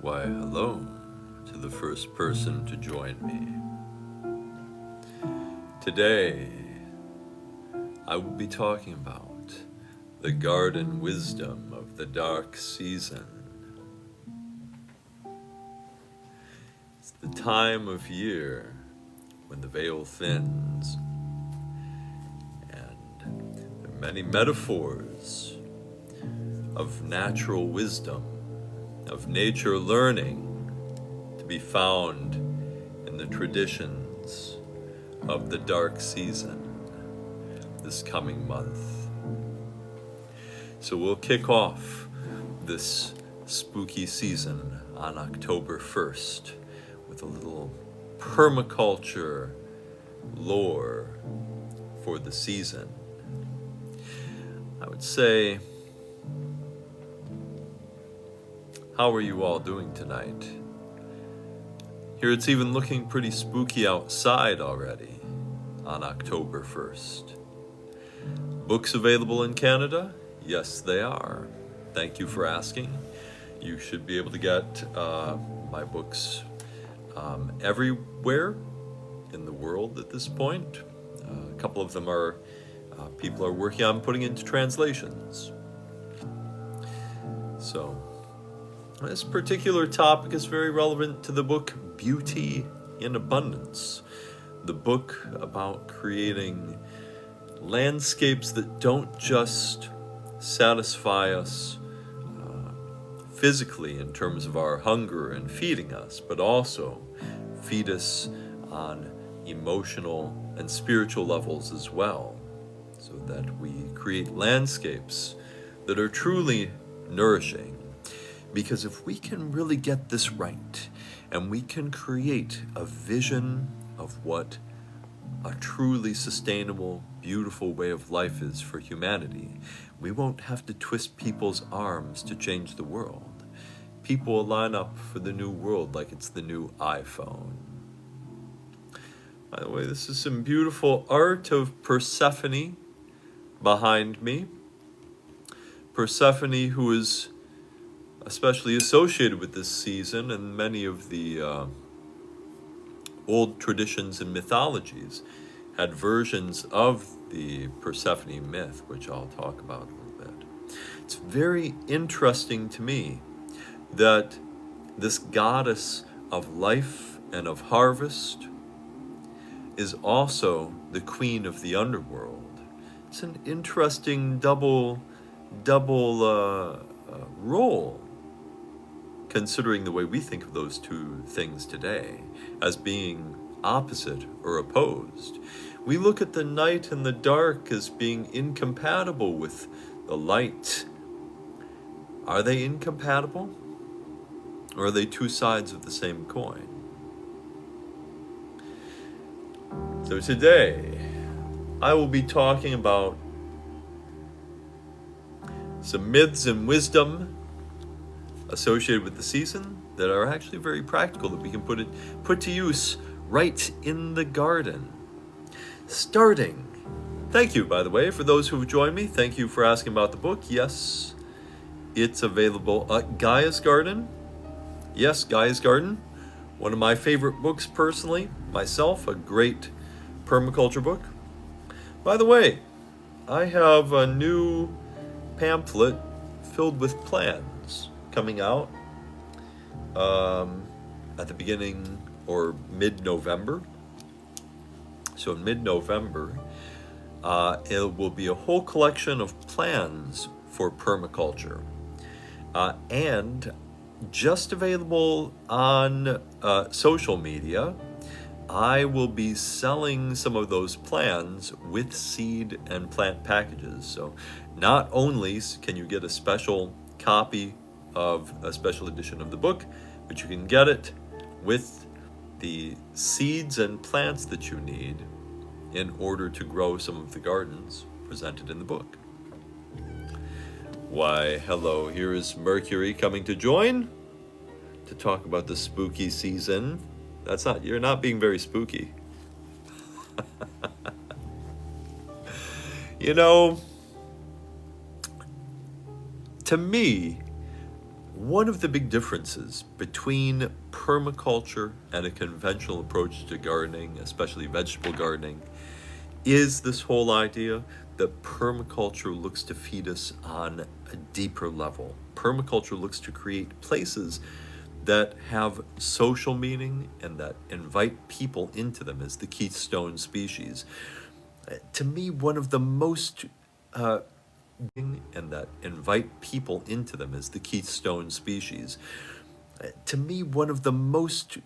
Why, hello to the first person to join me. Today, I will be talking about the garden wisdom of the dark season. It's the time of year when the veil thins, and there are many metaphors of natural wisdom, of nature learning, to be found in the traditions of the dark season this coming month. So we'll kick off this spooky season on October 1st with a little permaculture lore for the season. I would say, how are you all doing tonight? Here it's even looking pretty spooky outside already on October 1st. Books available in Canada? Yes, they are. Thank you for asking. You should be able to get my books everywhere in the world at this point. A couple of them are people are working on putting into translations. So this particular topic is very relevant to the book Beauty in Abundance, the book about creating landscapes that don't just satisfy us physically in terms of our hunger and feeding us, but also feed us on emotional and spiritual levels as well, so that we create landscapes that are truly nourishing. Because if we can really get this right, and we can create a vision of what a truly sustainable, beautiful way of life is for humanity, we won't have to twist people's arms to change the world. People will line up for the new world like it's the new iPhone. By the way, this is some beautiful art of Persephone behind me. Persephone, who is especially associated with this season and many of the old traditions and mythologies, had versions of the Persephone myth, which I'll talk about a little bit. It's very interesting to me that this goddess of life and of harvest is also the queen of the underworld. It's an interesting double role, considering the way we think of those two things today as being opposite or opposed. We look at the night and the dark as being incompatible with the light. Are they incompatible? Or are they two sides of the same coin? So today, I will be talking about some myths and wisdom associated with the season that are actually very practical, that we can put to use right in the garden. Starting, thank you, by the way, for those who have joined me. Thank you for asking about the book. Yes, it's available at Gaia's Garden. Yes, Gaia's Garden, one of my favorite books personally, myself, a great permaculture book. By the way, I have a new pamphlet filled with plans coming out at the beginning or mid-November. So in mid-November, it will be a whole collection of plans for permaculture, and just available on social media. I will be selling some of those plans with seed and plant packages. So not only can you get a special copy of a special edition of the book, but you can get it with the seeds and plants that you need in order to grow some of the gardens presented in the book. Why, hello, here is Mercury coming to join to talk about the spooky season. You're not being very spooky. You know, to me, One of the big differences between permaculture and a conventional approach to gardening, especially vegetable gardening, is this whole idea that permaculture looks to feed us on a deeper level. Permaculture looks to create places that have social meaning and that invite people into them as the keystone species. To me, one of the most and that invite people into them as the keystone species. To me, one of the most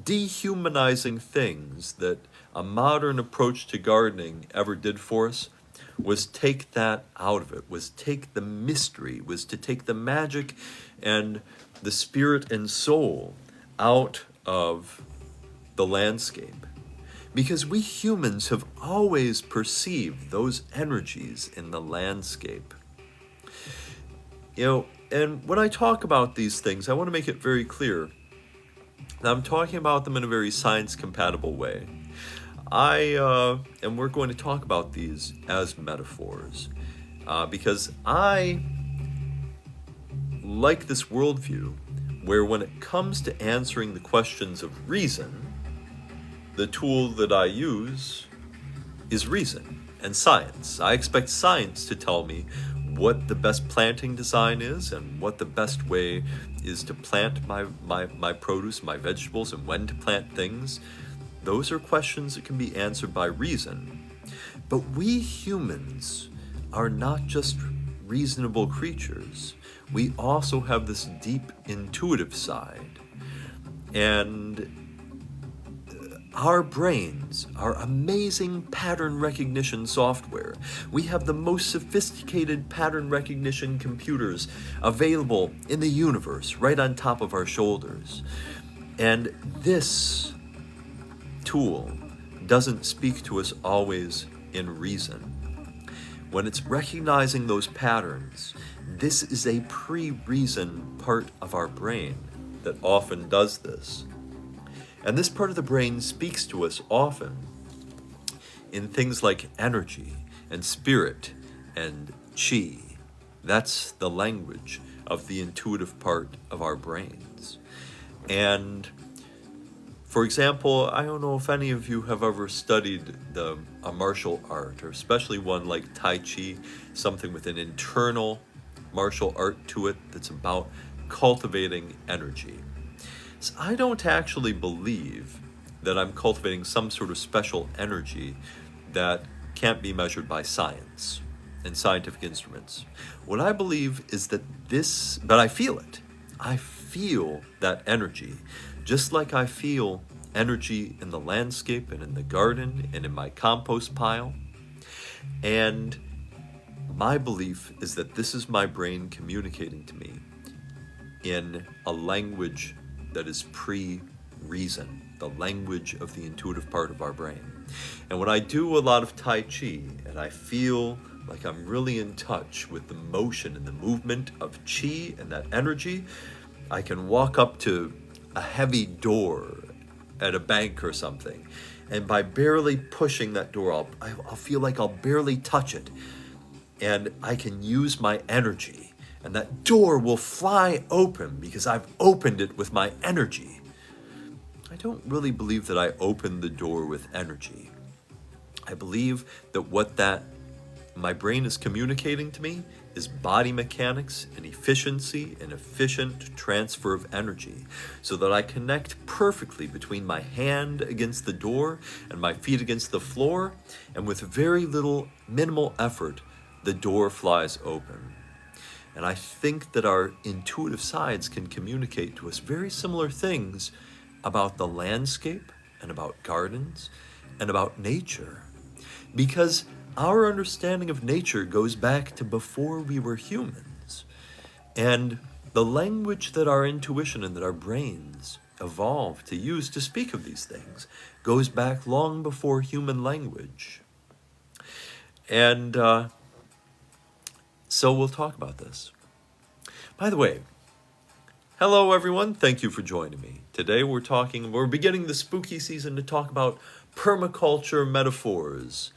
dehumanizing things that a modern approach to gardening ever did for us was take that out of it, was take the mystery, was to take the magic and the spirit and soul out of the landscape. Because we humans have always perceived those energies in the landscape. And when I talk about these things, I want to make it very clear that I'm talking about them in a very science-compatible way. And we're going to talk about these as metaphors, because I like this worldview where when it comes to answering the questions of reason, the tool that I use is reason and science. I expect science to tell me what the best planting design is and what the best way is to plant my produce, my vegetables, and when to plant things. Those are questions that can be answered by reason. But we humans are not just reasonable creatures. We also have this deep intuitive side. And our brains are amazing pattern recognition software. We have the most sophisticated pattern recognition computers available in the universe, right on top of our shoulders. And this tool doesn't speak to us always in reason. When it's recognizing those patterns, this is a pre-reason part of our brain that often does this. And this part of the brain speaks to us often in things like energy and spirit and chi. That's the language of the intuitive part of our brains. And for example, I don't know if any of you have ever studied a martial art, or especially one like Tai Chi, something with an internal martial art to it that's about cultivating energy. So I don't actually believe that I'm cultivating some sort of special energy that can't be measured by science and scientific instruments. What I believe is that but I feel it. I feel that energy, just like I feel energy in the landscape and in the garden and in my compost pile. And my belief is that this is my brain communicating to me in a language that is pre-reason, the language of the intuitive part of our brain. And when I do a lot of Tai Chi and I feel like I'm really in touch with the motion and the movement of Chi and that energy, I can walk up to a heavy door at a bank or something, and by barely pushing that door, I'll feel like I'll barely touch it, and I can use my energy. And that door will fly open because I've opened it with my energy. I don't really believe that I opened the door with energy. I believe that what my brain is communicating to me is body mechanics and efficiency and efficient transfer of energy, so that I connect perfectly between my hand against the door and my feet against the floor, and with very minimal effort, the door flies open. And I think that our intuitive sides can communicate to us very similar things about the landscape and about gardens and about nature. Because our understanding of nature goes back to before we were humans. And the language that our intuition and that our brains evolved to use to speak of these things goes back long before human language. And so we'll talk about this. By the way, hello everyone, thank you for joining me. Today we're beginning the spooky season to talk about permaculture metaphors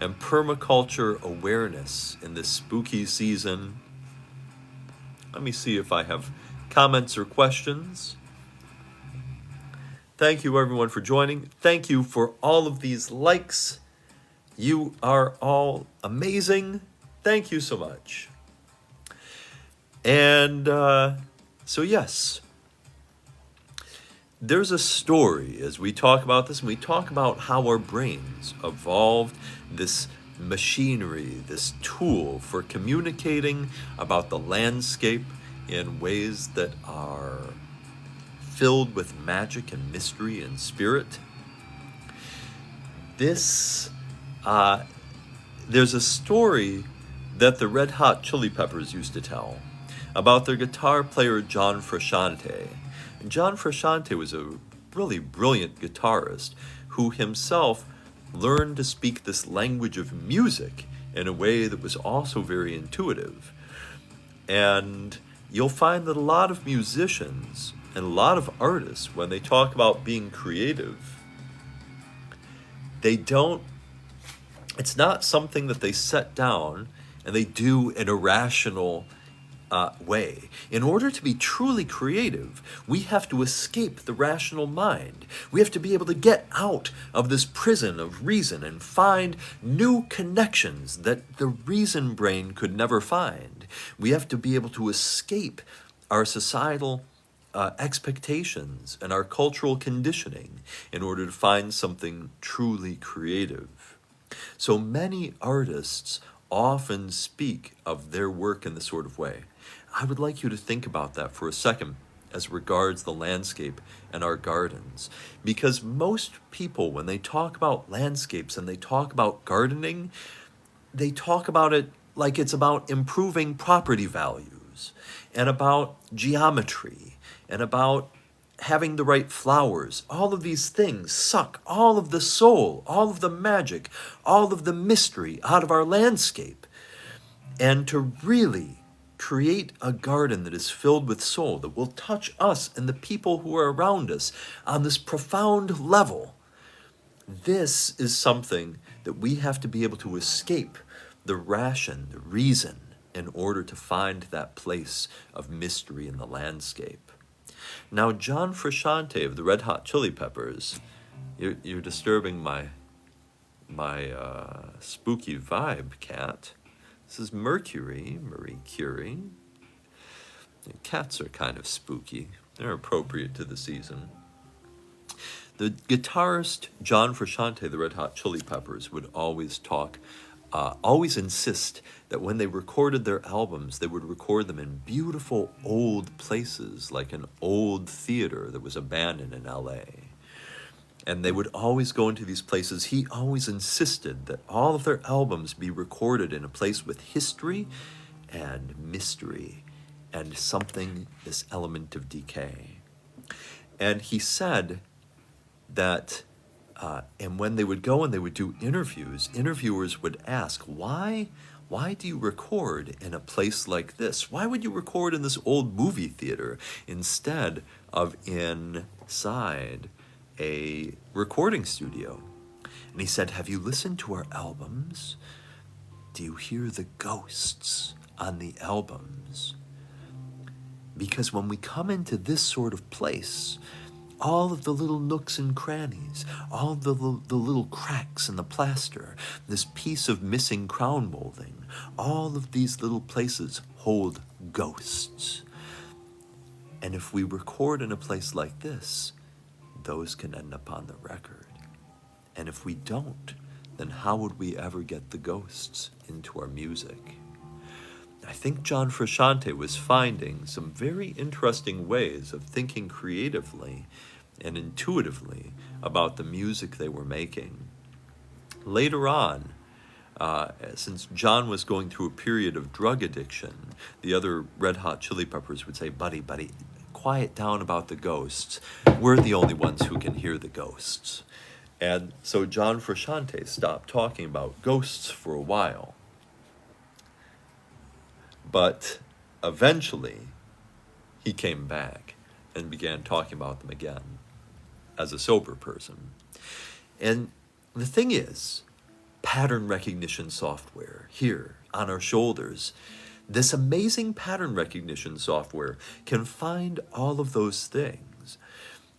and permaculture awareness in this spooky season Let me see if I have comments or questions. Thank you, everyone, for joining. Thank you for all of these likes. You are all amazing. Thank you so much. And so, yes, there's a story as we talk about this, and we talk about how our brains evolved this machinery, this tool for communicating about the landscape in ways that are filled with magic and mystery and spirit. There's a story that the Red Hot Chili Peppers used to tell about their guitar player John Frusciante. And John Frusciante was a really brilliant guitarist who himself learned to speak this language of music in a way that was also very intuitive. And you'll find that a lot of musicians and a lot of artists, when they talk about being creative, it's not something that they set down and they do in a rational way. In order to be truly creative, we have to escape the rational mind. We have to be able to get out of this prison of reason and find new connections that the reason brain could never find. We have to be able to escape our societal expectations and our cultural conditioning in order to find something truly creative. So many artists often speak of their work in this sort of way. I would like you to think about that for a second as regards the landscape and our gardens. Because most people, when they talk about landscapes and they talk about gardening, they talk about it like it's about improving property values and about geometry and about having the right flowers. All of these things suck all of the soul, all of the magic, all of the mystery out of our landscape. And to really create a garden that is filled with soul, that will touch us and the people who are around us on this profound level, this is something that we have to be able to escape the reason, in order to find that place of mystery in the landscape. Now, John Frusciante of the Red Hot Chili Peppers, you're disturbing my spooky vibe, cat. This is Marie Curie. Cats are kind of spooky. They're appropriate to the season. The guitarist John Frusciante of the Red Hot Chili Peppers would always insist that when they recorded their albums, they would record them in beautiful old places, like an old theater that was abandoned in LA. And they would always go into these places. He always insisted that all of their albums be recorded in a place with history and mystery and this element of decay. And he said that and when they would go and they would do interviews, interviewers would ask, why do you record in a place like this? Why would you record in this old movie theater instead of inside a recording studio? And he said, have you listened to our albums? Do you hear the ghosts on the albums? Because when we come into this sort of place, all of the little nooks and crannies, all of the little cracks in the plaster, this piece of missing crown molding, all of these little places hold ghosts. And if we record in a place like this, those can end up on the record. And if we don't, then how would we ever get the ghosts into our music? I think John Frusciante was finding some very interesting ways of thinking creatively and intuitively about the music they were making. Later on, since John was going through a period of drug addiction, the other Red Hot Chili Peppers would say, buddy, quiet down about the ghosts. We're the only ones who can hear the ghosts. And so John Frusciante stopped talking about ghosts for a while. But eventually, he came back and began talking about them again as a sober person. And the thing is, pattern recognition software here on our shoulders, This amazing pattern recognition software can find all of those things.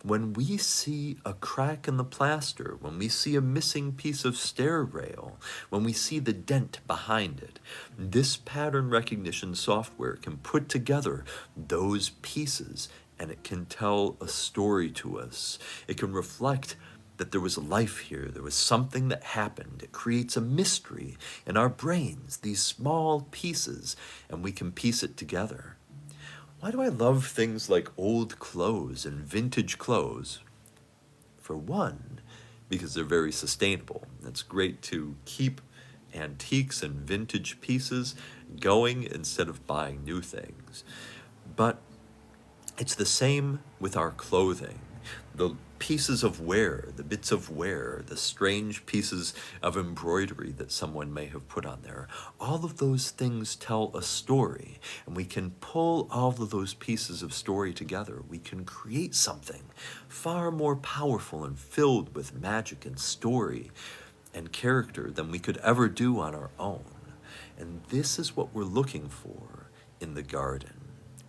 When we see a crack in the plaster, when we see a missing piece of stair rail, when we see the dent behind it, this pattern recognition software can put together those pieces, and it can tell a story to us. It can reflect that there was life here, there was something that happened. It creates a mystery in our brains, these small pieces, and we can piece it together. Why do I love things like old clothes and vintage clothes? For one, because they're very sustainable. It's great to keep antiques and vintage pieces going instead of buying new things. But it's the same with our clothing. The pieces of wear, the bits of wear, the strange pieces of embroidery that someone may have put on there, all of those things tell a story, and we can pull all of those pieces of story together. We can create something far more powerful and filled with magic and story and character than we could ever do on our own. And this is what we're looking for in the garden.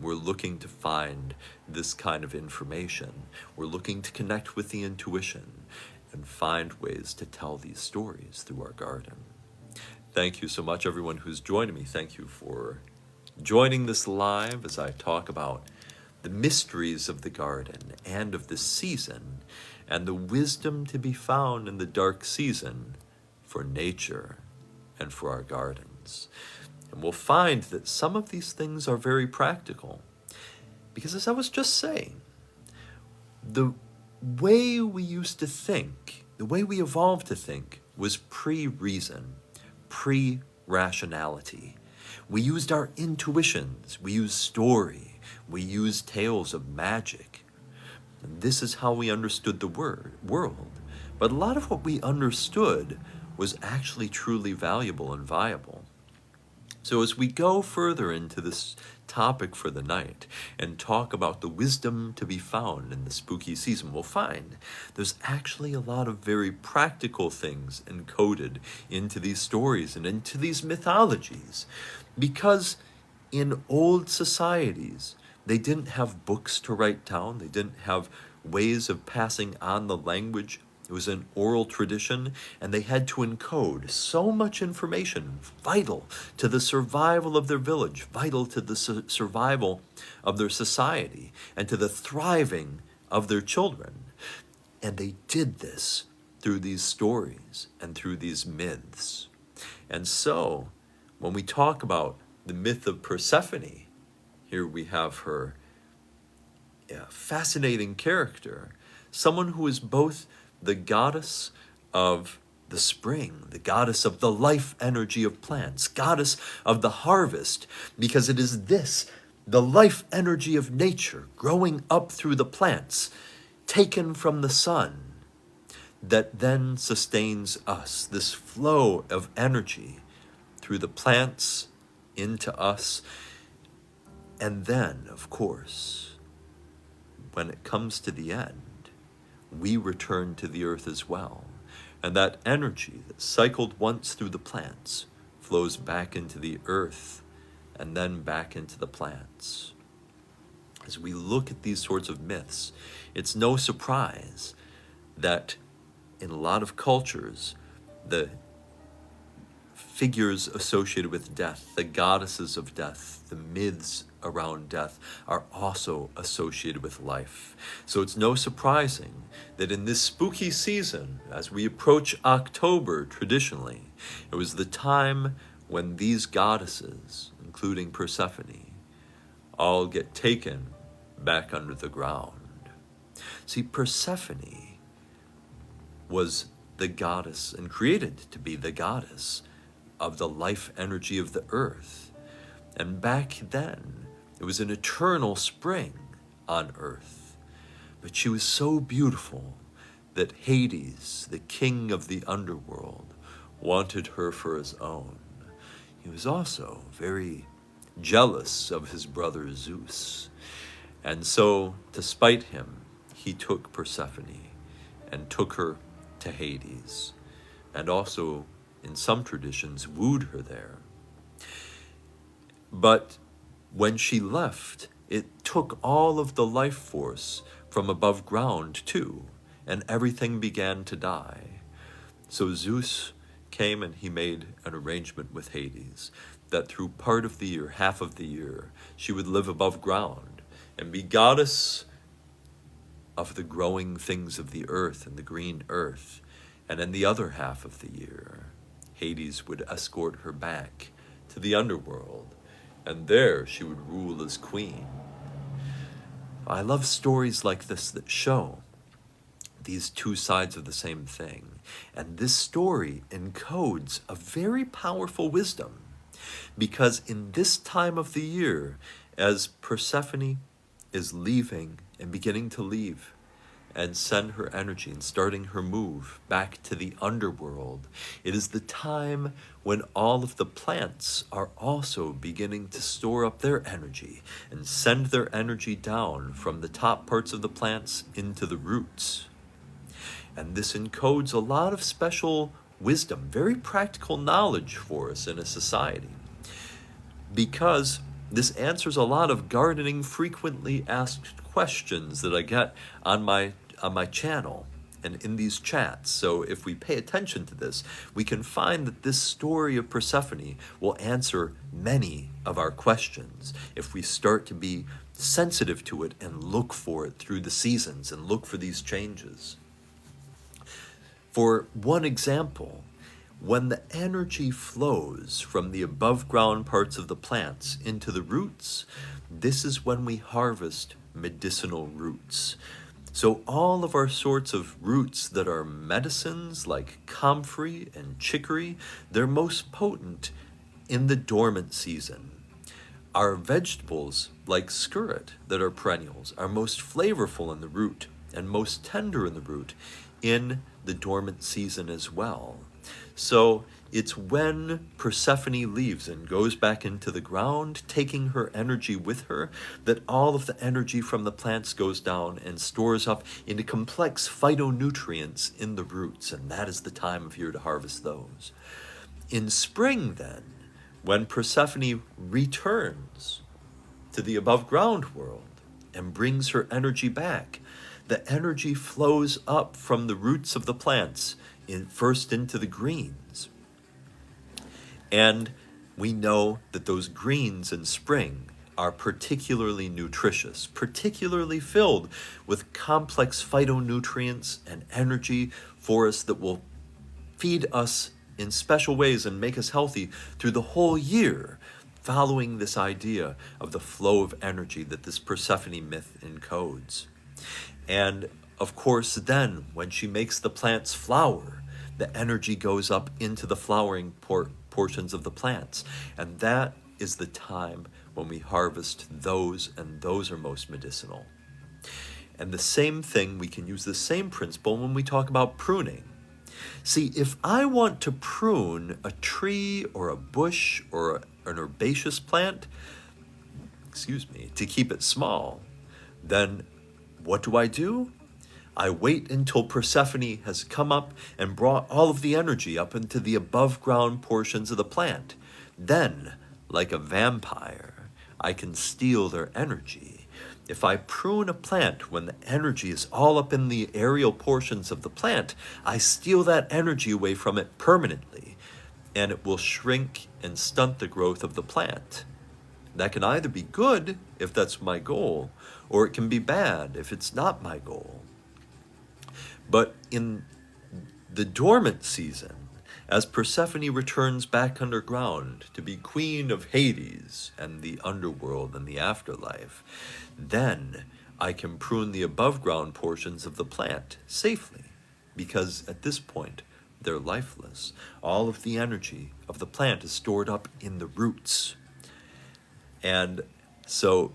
We're looking to find this kind of information. We're looking to connect with the intuition and find ways to tell these stories through our garden. Thank you so much, everyone who's joining me. Thank you for joining this live as I talk about the mysteries of the garden and of this season, and the wisdom to be found in the dark season for nature and for our gardens. And we'll find that some of these things are very practical. Because as I was just saying, the way we used to think, the way we evolved to think, was pre-reason, pre-rationality. We used our intuitions, we used story, we used tales of magic. And this is how we understood the world. But a lot of what we understood was actually truly valuable and viable. So as we go further into this topic for the night and talk about the wisdom to be found in the spooky season, we'll find there's actually a lot of very practical things encoded into these stories and into these mythologies. Because in old societies, they didn't have books to write down. They didn't have ways of passing on the language. It was an oral tradition, and they had to encode so much information vital to the survival of their village, vital to the survival of their society, and to the thriving of their children. And they did this through these stories and through these myths. And so, when we talk about the myth of Persephone, here we have her fascinating character, someone who is both the goddess of the spring, the goddess of the life energy of plants, goddess of the harvest, because it is this, the life energy of nature growing up through the plants, taken from the sun, that then sustains us, this flow of energy through the plants into us. And then, of course, when it comes to the end, we return to the earth as well. And that energy that cycled once through the plants flows back into the earth and then back into the plants. As we look at these sorts of myths, it's no surprise that in a lot of cultures, the figures associated with death, the goddesses of death, the myths around death, are also associated with life. So it's no surprising that in this spooky season, as we approach October traditionally, it was the time when these goddesses, including Persephone, all get taken back under the ground. See, Persephone was the goddess and created to be the goddess of the life energy of the earth. And back then, it was an eternal spring on earth. But she was so beautiful that Hades, the king of the underworld, wanted her for his own. He was also very jealous of his brother Zeus. And so, to spite him, he took Persephone and took her to Hades, and also, in some traditions, wooed her there. But when she left, it took all of the life force from above ground too, and everything began to die. So Zeus came and he made an arrangement with Hades that through part of the year, half of the year, she would live above ground and be goddess of the growing things of the earth and the green earth. And in the other half of the year, Hades would escort her back to the underworld, and there she would rule as queen. I love stories like this that show these two sides of the same thing. And this story encodes a very powerful wisdom, because in this time of the year, as Persephone is leaving and beginning to leave and send her energy and starting her move back to the underworld, it is the time when all of the plants are also beginning to store up their energy and send their energy down from the top parts of the plants into the roots. And this encodes a lot of special wisdom, very practical knowledge for us in a society, because this answers a lot of gardening frequently asked questions that I get on my channel and in these chats. So if we pay attention to this, we can find that this story of Persephone will answer many of our questions if we start to be sensitive to it and look for it through the seasons and look for these changes. For one example, when the energy flows from the above ground parts of the plants into the roots, this is when we harvest medicinal roots. So all of our sorts of roots that are medicines, like comfrey and chicory, they're most potent in the dormant season. Our vegetables, like skirret, that are perennials, are most flavorful in the root and most tender in the root in the dormant season as well. So it's when Persephone leaves and goes back into the ground, taking her energy with her, that all of the energy from the plants goes down and stores up into complex phytonutrients in the roots, and that is the time of year to harvest those. In spring, then, when Persephone returns to the above ground world and brings her energy back, the energy flows up from the roots of the plants, first into the greens. And we know that those greens in spring are particularly nutritious, particularly filled with complex phytonutrients and energy for us that will feed us in special ways and make us healthy through the whole year, following this idea of the flow of energy that this Persephone myth encodes. And of course, then, when she makes the plants flower, the energy goes up into the flowering portions of the plants. And that is the time when we harvest those, and those are most medicinal. And the same thing, we can use the same principle when we talk about pruning. See, if I want to prune a tree or a bush or an herbaceous plant, to keep it small, then what do? I wait until Persephone has come up and brought all of the energy up into the above ground portions of the plant. Then, like a vampire, I can steal their energy. If I prune a plant when the energy is all up in the aerial portions of the plant, I steal that energy away from it permanently, and it will shrink and stunt the growth of the plant. That can either be good, if that's my goal, or it can be bad if it's not my goal. But in the dormant season, as Persephone returns back underground to be queen of Hades and the underworld and the afterlife, then I can prune the above ground portions of the plant safely, because at this point they're lifeless. All of the energy of the plant is stored up in the roots. And so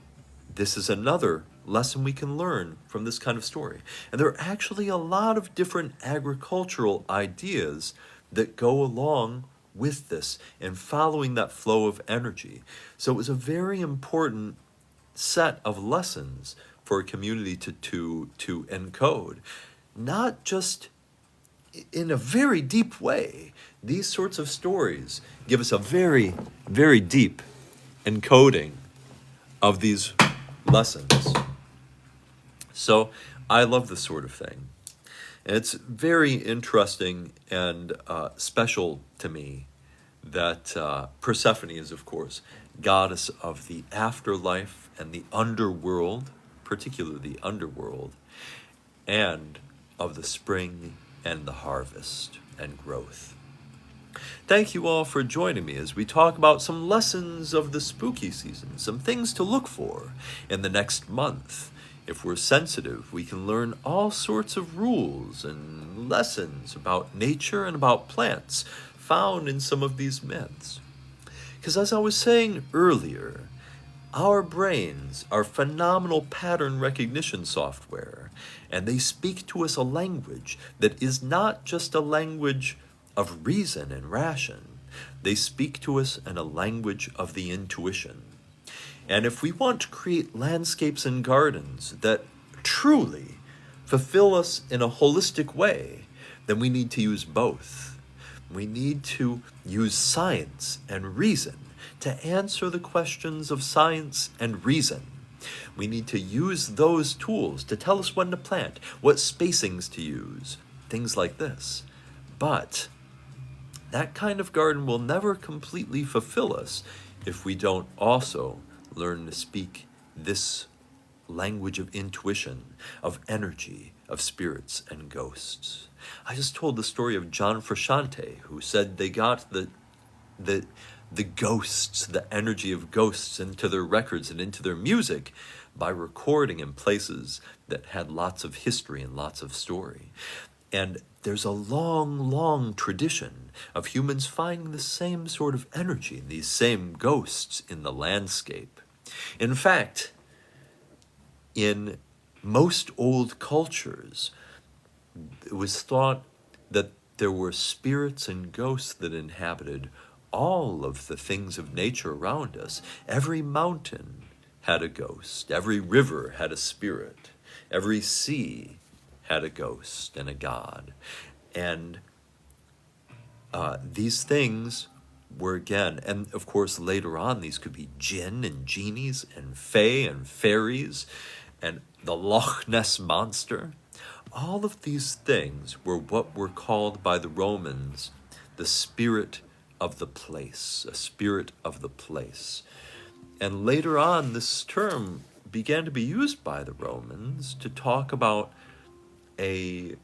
this is another lesson we can learn from this kind of story. And there are actually a lot of different agricultural ideas that go along with this and following that flow of energy. So it was a very important set of lessons for a community to encode, not just in a very deep way. These sorts of stories give us a very, very deep encoding of these lessons. So I love this sort of thing. And it's very interesting and special to me that Persephone is, of course, goddess of the afterlife and the underworld, particularly the underworld, and of the spring and the harvest and growth. Thank you all for joining me as we talk about some lessons of the spooky season, some things to look for in the next month. If we're sensitive, we can learn all sorts of rules and lessons about nature and about plants found in some of these myths. Because as I was saying earlier, our brains are phenomenal pattern recognition software, and they speak to us a language that is not just a language of reason and ration. They speak to us in a language of the intuition. And if we want to create landscapes and gardens that truly fulfill us in a holistic way, then we need to use both. We need to use science and reason to answer the questions of science and reason. We need to use those tools to tell us when to plant, what spacings to use, things like this. But that kind of garden will never completely fulfill us if we don't also learn to speak this language of intuition, of energy, of spirits and ghosts. I just told the story of John Frusciante, who said they got the ghosts, the energy of ghosts into their records and into their music by recording in places that had lots of history and lots of story. And there's a long, long tradition of humans finding the same sort of energy, these same ghosts in the landscape. In fact, in most old cultures, it was thought that there were spirits and ghosts that inhabited all of the things of nature around us. Every mountain had a ghost. Every river had a spirit. Every sea had a ghost and a god. And these things were, again, and of course later on these could be jinn and genies and fae and fairies and the Loch Ness monster. All of these things were what were called by the Romans the spirit of the place, a spirit of the place. And later on, this term began to be used by the Romans to talk about a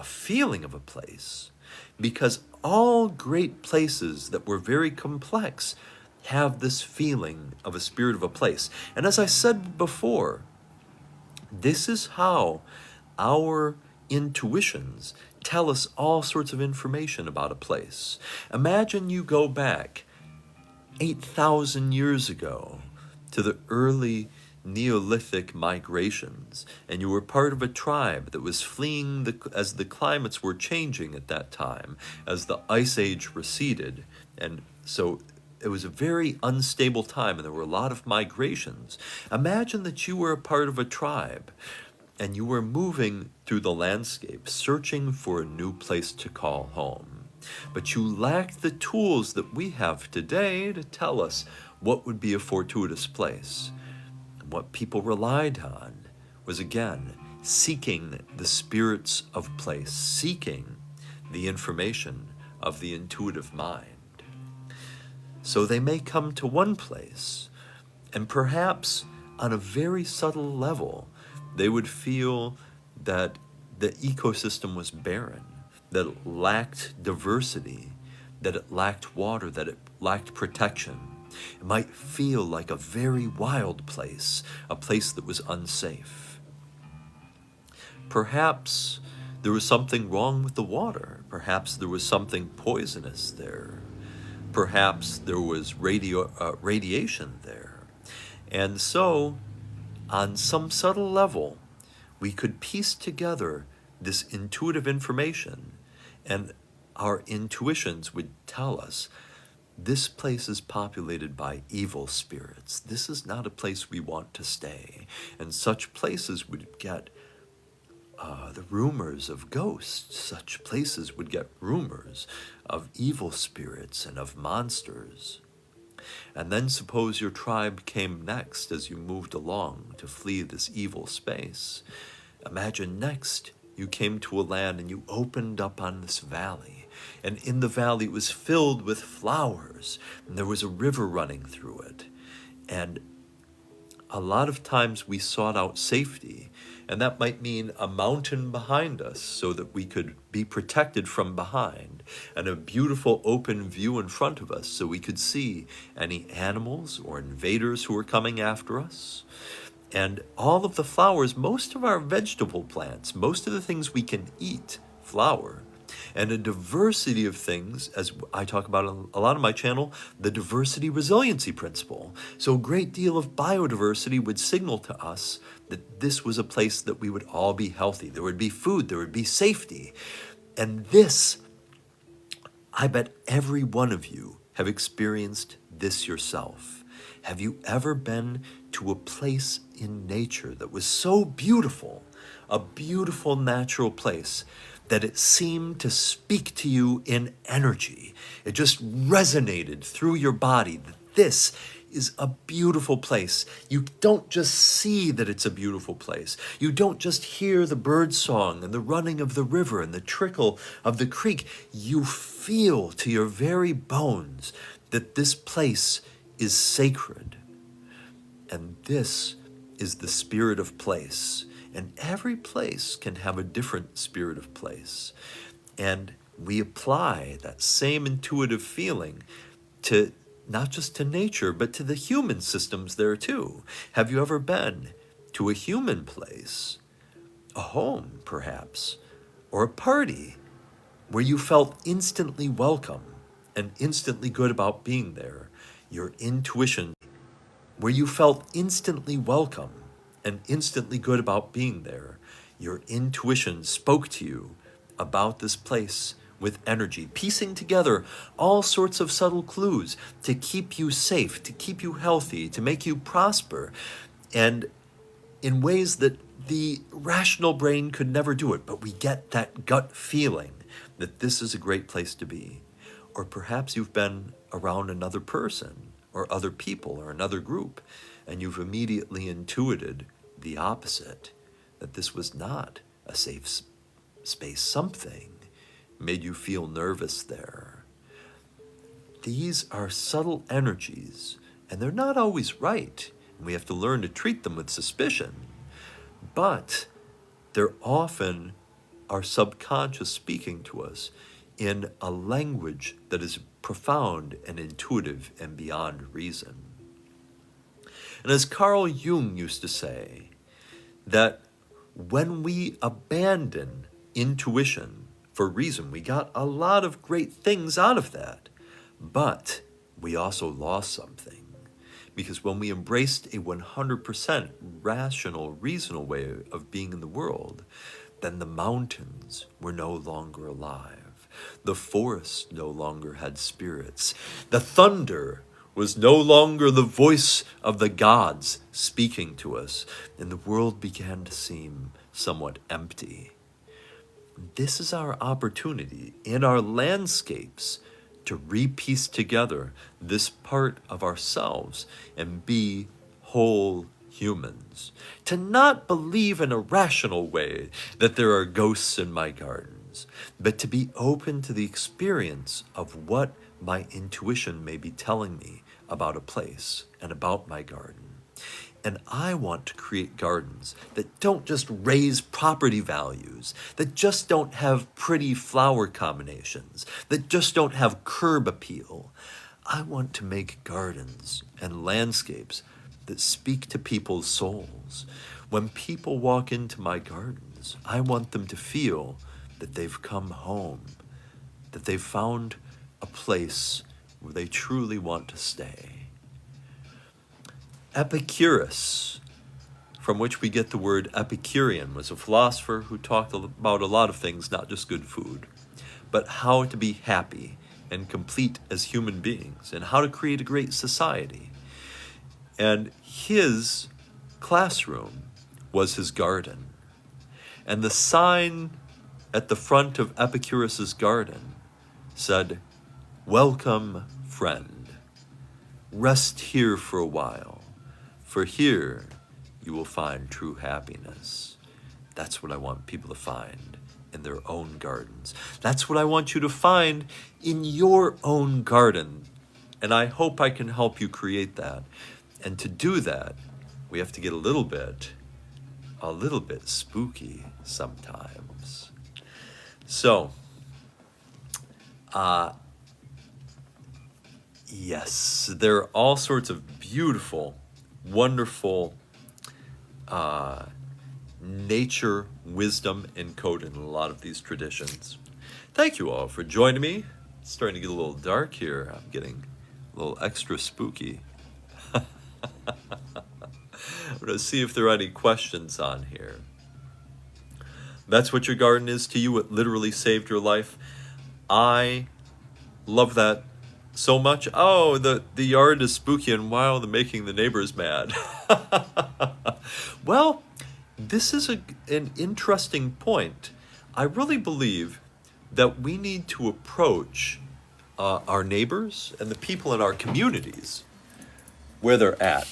feeling of a place, because all great places that were very complex have this feeling of a spirit of a place. And as I said before, this is how our intuitions tell us all sorts of information about a place. Imagine you go back 8,000 years ago to the early Neolithic migrations, and you were part of a tribe that was fleeing as the climates were changing at that time, as the ice age receded. And so it was a very unstable time, and there were a lot of migrations. Imagine that you were a part of a tribe, and you were moving through the landscape, searching for a new place to call home. But you lacked the tools that we have today to tell us what would be a fortuitous place. And what people relied on was, again, seeking the spirits of place, seeking the information of the intuitive mind. So they may come to one place, and perhaps on a very subtle level, they would feel that the ecosystem was barren, that it lacked diversity, that it lacked water, that it lacked protection. It might feel like a very wild place, a place that was unsafe. Perhaps there was something wrong with the water. Perhaps there was something poisonous there. Perhaps there was radiation there. And so, on some subtle level, we could piece together this intuitive information, and our intuitions would tell us this place is populated by evil spirits. This is not a place we want to stay. And such places would get the rumors of ghosts. Such places would get rumors of evil spirits and of monsters. And then suppose your tribe came next as you moved along to flee this evil space. Imagine next you came to a land and you opened up on this valley. And in the valley it was filled with flowers, and there was a river running through it. And a lot of times we sought out safety, and that might mean a mountain behind us so that we could be protected from behind, and a beautiful open view in front of us so we could see any animals or invaders who were coming after us. And all of the flowers, most of our vegetable plants, most of the things we can eat, flower. And a diversity of things, as I talk about on a lot of my channel, the diversity resiliency principle. So a great deal of biodiversity would signal to us that this was a place that we would all be healthy. There would be food, there would be safety. And this, I bet every one of you have experienced this yourself. Have you ever been to a place in nature that was so beautiful, a beautiful natural place, that it seemed to speak to you in energy? It just resonated through your body that this is a beautiful place. You don't just see that it's a beautiful place. You don't just hear the bird song and the running of the river and the trickle of the creek. You feel to your very bones that this place is sacred. And this is the spirit of place. And every place can have a different spirit of place. And we apply that same intuitive feeling to not just to nature, but to the human systems there too. Have you ever been to a human place, a home perhaps, or a party where you felt instantly welcome and instantly good about being there? Your intuition, where you felt instantly welcome and instantly good about being there. Your intuition spoke to you about this place with energy, piecing together all sorts of subtle clues to keep you safe, to keep you healthy, to make you prosper, and in ways that the rational brain could never do it. But we get that gut feeling that this is a great place to be. Or perhaps you've been around another person or other people or another group, and you've immediately intuited the opposite, that this was not a safe space. Something made you feel nervous there. These are subtle energies, and they're not always right, and we have to learn to treat them with suspicion, but they're often our subconscious speaking to us in a language that is profound and intuitive and beyond reason. And as Carl Jung used to say, that when we abandon intuition for reason, we got a lot of great things out of that, but we also lost something. Because when we embraced a 100% rational, reasonable way of being in the world, then the mountains were no longer alive. The forest no longer had spirits. The thunder was no longer the voice of the gods speaking to us, and the world began to seem somewhat empty. This is our opportunity in our landscapes to re-piece together this part of ourselves and be whole humans. To not believe in a rational way that there are ghosts in my gardens, but to be open to the experience of what my intuition may be telling me about a place and about my garden. And I want to create gardens that don't just raise property values, that just don't have pretty flower combinations, that just don't have curb appeal. I want to make gardens and landscapes that speak to people's souls. When people walk into my gardens, I want them to feel that they've come home, that they've found a place where they truly want to stay. Epicurus, from which we get the word Epicurean, was a philosopher who talked about a lot of things, not just good food, but how to be happy and complete as human beings and how to create a great society. And his classroom was his garden. And the sign at the front of Epicurus's garden said, "Welcome, friend." Rest here for a while, for here you will find true happiness. That's what I want people to find in their own gardens. That's what I want you to find in your own garden. And I hope I can help you create that. And to do that, we have to get a little bit spooky sometimes. So, yes, there are all sorts of beautiful, wonderful nature wisdom encoded in a lot of these traditions. Thank you all for joining me. It's starting to get a little dark here. I'm getting a little extra spooky. I'm going to see if there are any questions on here. That's what your garden is to you. It literally saved your life. I love that so much. Oh, the yard is spooky and wild and making the neighbors mad. Well, this is an interesting point. I really believe that we need to approach our neighbors and the people in our communities where they're at.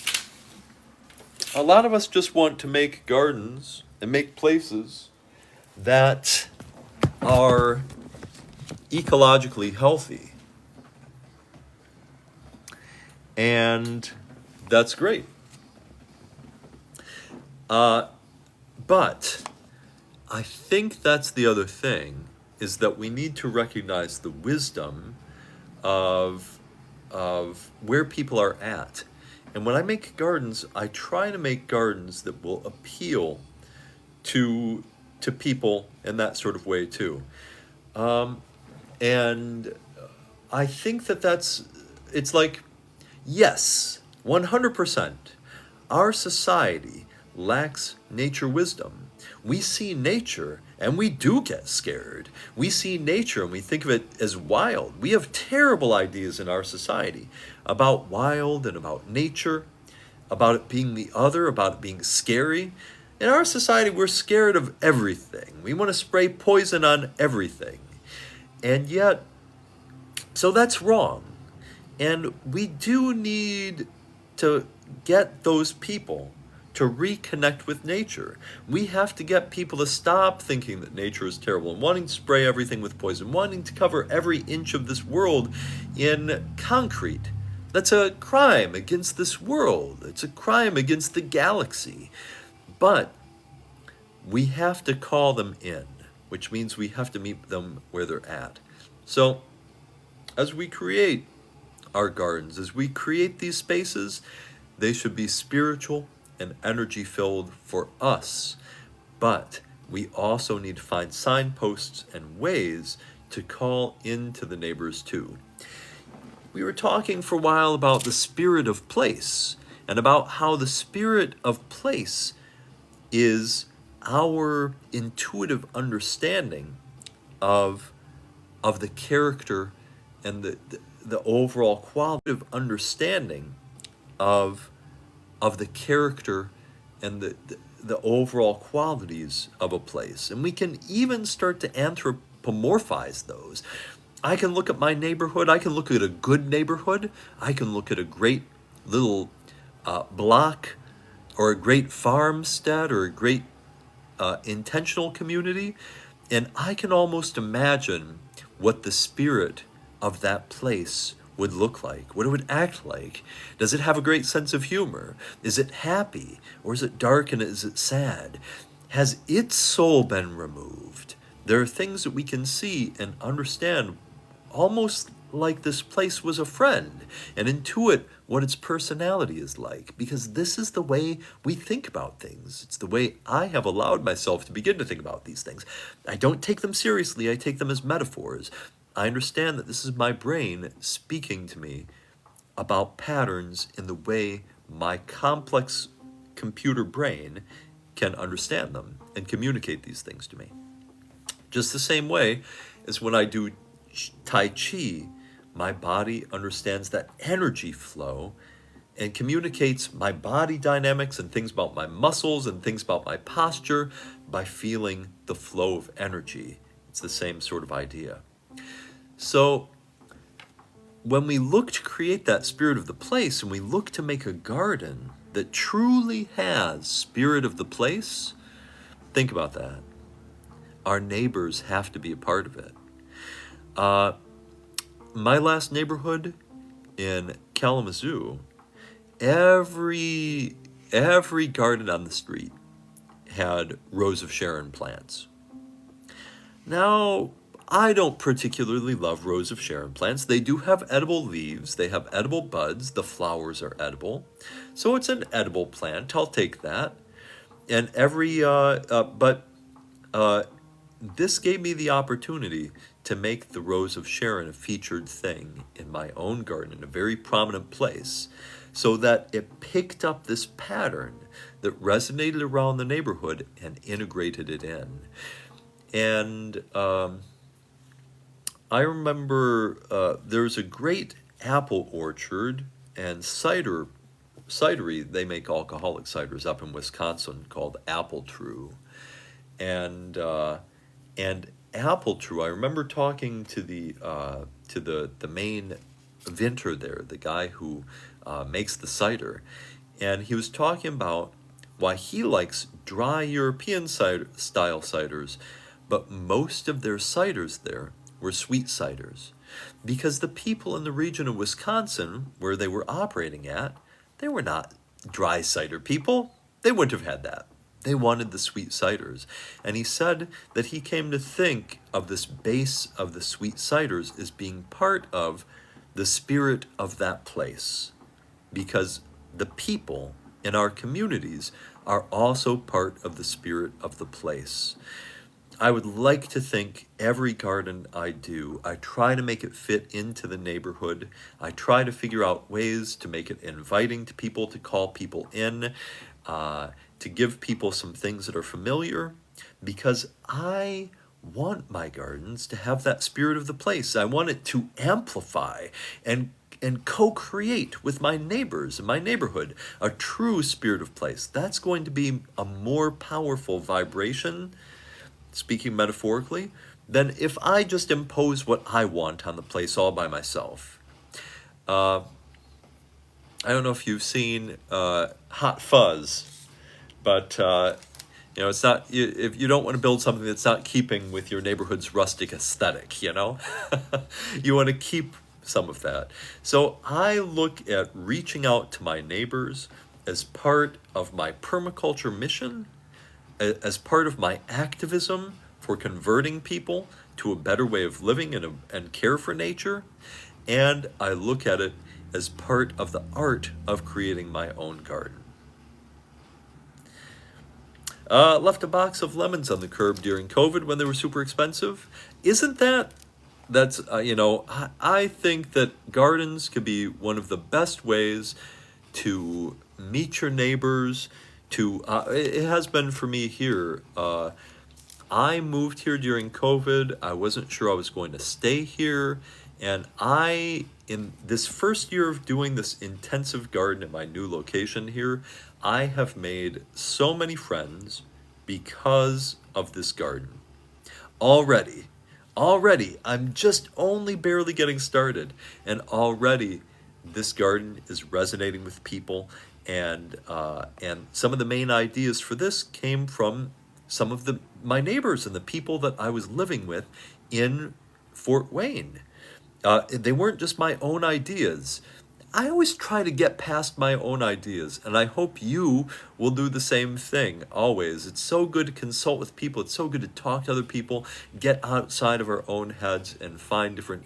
A lot of us just want to make gardens and make places that are ecologically healthy. And that's great. But I think that's the other thing, is that we need to recognize the wisdom of where people are at. And when I make gardens, I try to make gardens that will appeal to people in that sort of way too. And I think it's like, yes, 100%. Our society lacks nature wisdom. We see nature and we do get scared. We see nature and we think of it as wild. We have terrible ideas in our society about wild and about nature, about it being the other, about it being scary. In our society, we're scared of everything. We want to spray poison on everything. And yet, so that's wrong. And we do need to get those people to reconnect with nature. We have to get people to stop thinking that nature is terrible and wanting to spray everything with poison, wanting to cover every inch of this world in concrete. That's a crime against this world. It's a crime against the galaxy. But we have to call them in, which means we have to meet them where they're at. So, as we create our gardens, as we create these spaces, they should be spiritual and energy filled for us. But we also need to find signposts and ways to call into the neighbors too. We were talking for a while about the spirit of place and about how the spirit of place is our intuitive understanding of the character and the overall qualitative understanding of the character and the overall qualities of a place. And we can even start to anthropomorphize those. I can look at my neighborhood, I can look at a good neighborhood, I can look at a great little block or a great farmstead or a great intentional community, and I can almost imagine what the spirit of that place would look like, what it would act like. Does it have a great sense of humor? Is it happy? Or is it dark and is it sad? Has its soul been removed? There are things that we can see and understand almost like this place was a friend and intuit what its personality is like, because this is the way we think about things. It's the way I have allowed myself to begin to think about these things. I don't take them seriously, I take them as metaphors. I understand that this is my brain speaking to me about patterns in the way my complex computer brain can understand them and communicate these things to me. Just the same way as when I do Tai Chi, my body understands that energy flow and communicates my body dynamics and things about my muscles and things about my posture by feeling the flow of energy. It's the same sort of idea. So when we look to create that spirit of the place, and we look to make a garden that truly has spirit of the place, think about that. Our neighbors have to be a part of it. My last neighborhood in Kalamazoo, every garden on the street had Rose of Sharon plants. Now, I don't particularly love Rose of Sharon plants. They do have edible leaves, they have edible buds, the flowers are edible. So it's an edible plant, I'll take that. And this gave me the opportunity to make the Rose of Sharon a featured thing in my own garden, in a very prominent place, so that it picked up this pattern that resonated around the neighborhood and integrated it in. And I remember there was a great apple orchard and cidery. They make alcoholic ciders up in Wisconsin called Apple True. And Apple True, I remember talking to the main vintner there, the guy who makes the cider, and he was talking about why he likes dry European style ciders, but most of their ciders there were sweet ciders, because the people in the region of Wisconsin where they were operating at, they were not dry cider people. They wouldn't have had that. They wanted the sweet ciders. And he said that he came to think of this base of the sweet ciders as being part of the spirit of that place, because the people in our communities are also part of the spirit of the place. I would like to think every garden I do, I try to make it fit into the neighborhood. I try to figure out ways to make it inviting to people, to call people in, to give people some things that are familiar, because I want my gardens to have that spirit of the place. I want it to amplify and co-create with my neighbors in my neighborhood a true spirit of place. That's going to be a more powerful vibration, speaking metaphorically, than if I just impose what I want on the place all by myself. I don't know if you've seen Hot Fuzz, but it's not, if you don't want to build something that's not keeping with your neighborhood's rustic aesthetic, you want to keep some of that. So I look at reaching out to my neighbors as part of my permaculture mission, as part of my activism for converting people to a better way of living and care for nature. And I look at it as part of the art of creating my own garden. Left a box of lemons on the curb during COVID when they were super expensive. I think that gardens could be one of the best ways to meet your neighbors. It has been for me here. I moved here during COVID. I wasn't sure I was going to stay here. And in this first year of doing this intensive garden at my new location here, I have made so many friends because of this garden. Already, I'm just only barely getting started. And already this garden is resonating with people. And some of the main ideas for this came from some of my neighbors and the people that I was living with in Fort Wayne. They weren't just my own ideas. I always try to get past my own ideas, and I hope you will do the same thing always. It's so good to consult with people. It's so good to talk to other people, get outside of our own heads and find different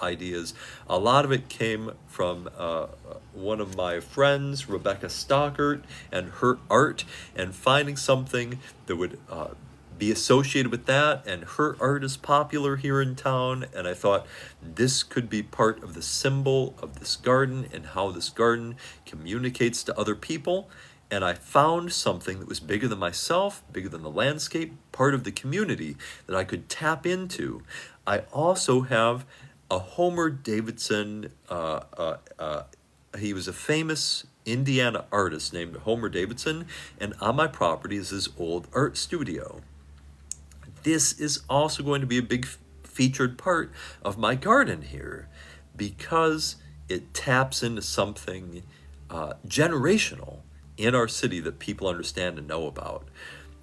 ideas. A lot of it came from one of my friends, Rebecca Stockert, and her art, and finding something that would be associated with that, and her art is popular here in town, and I thought this could be part of the symbol of this garden and how this garden communicates to other people. And I found something that was bigger than myself, bigger than the landscape, part of the community that I could tap into. I also have a Homer Davidson, he was a famous Indiana artist named Homer Davidson, and on my property is his old art studio. This is also going to be a big featured part of my garden here, because it taps into something generational in our city that people understand and know about.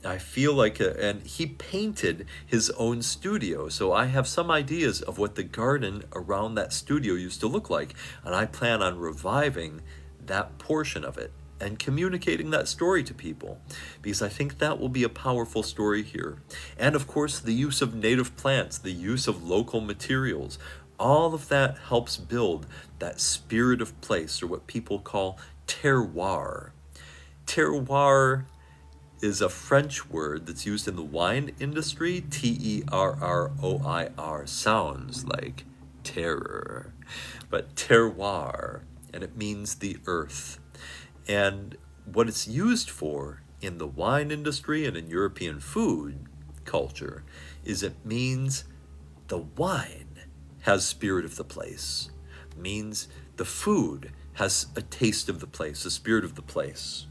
I feel like, and he painted his own studio, so I have some ideas of what the garden around that studio used to look like, and I plan on reviving that portion of it and communicating that story to people, because I think that will be a powerful story here. And of course, the use of native plants, the use of local materials, all of that helps build that spirit of place, or what people call terroir. Terroir is a French word that's used in the wine industry. Terroir sounds like terror, but terroir, and it means the earth. And what it's used for in the wine industry and in European food culture is it means the wine has spirit of the place, means the food has a taste of the place, a spirit of the place.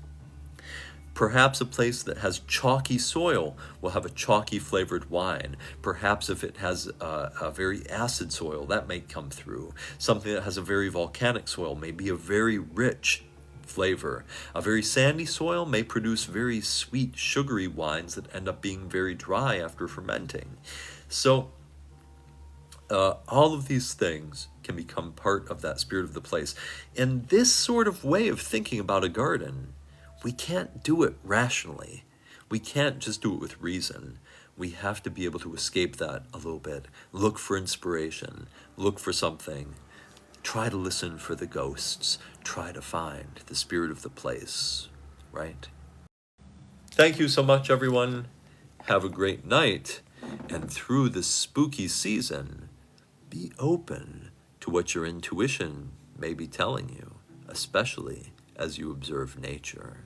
Perhaps a place that has chalky soil will have a chalky flavored wine. Perhaps if it has a very acid soil, that may come through. Something that has a very volcanic soil may be a very rich flavor. A very sandy soil may produce very sweet, sugary wines that end up being very dry after fermenting. So all of these things can become part of that spirit of the place. And this sort of way of thinking about a garden, we can't do it rationally. We can't just do it with reason. We have to be able to escape that a little bit. Look for inspiration. Look for something. Try to listen for the ghosts. Try to find the spirit of the place, right? Thank you so much, everyone. Have a great night. And through this spooky season, be open to what your intuition may be telling you, especially as you observe nature.